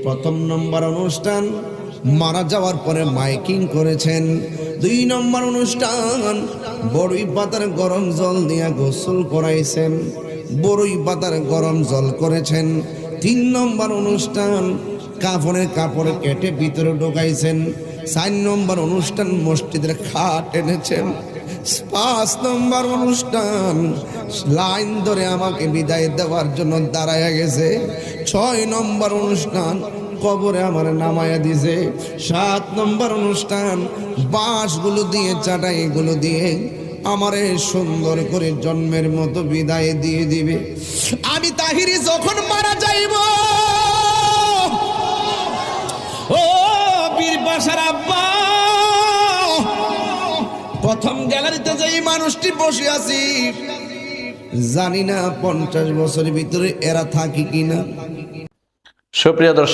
প্রথম নম্বর অনুষ্ঠান মারা যাওয়ার পরে মাইকিং করেছেন। 2 নম্বর অনুষ্ঠান বড়ই পাতার গরম জল দিয়া গোসল করাইছেন, বড়ই পাতার গরম জল করেছেন। 3 নম্বর অনুষ্ঠান কাফনের কাপড় কেটে ভিতরে ঢোকাইছেন। 4 নম্বর অনুষ্ঠান মসজিদের খাট এনেছেন। 5 নম্বর অনুষ্ঠান লাইন ধরে আমাকে বিদায় দেওয়ার জন্য দাঁড়ায় গেছে। 6 নম্বর অনুষ্ঠান কবরে আমার নামায়া দিছে। 7 নম্বর অনুষ্ঠান বাঁশগুলো দিয়ে চাটাইগুলো দিয়ে আমারে সুন্দর করে জন্মের মতো বিদায় দিয়ে দিবে। আমি তাহিরি যখন মারা যাইব, ও বীর বাসার আব্বা, প্রথম গ্যালারিতে যেই মানুষটি বসে আছি, জানি না 50 বছরের ভিতরে এরা থাকি কিনা। সুপ্রিয় দর্শক।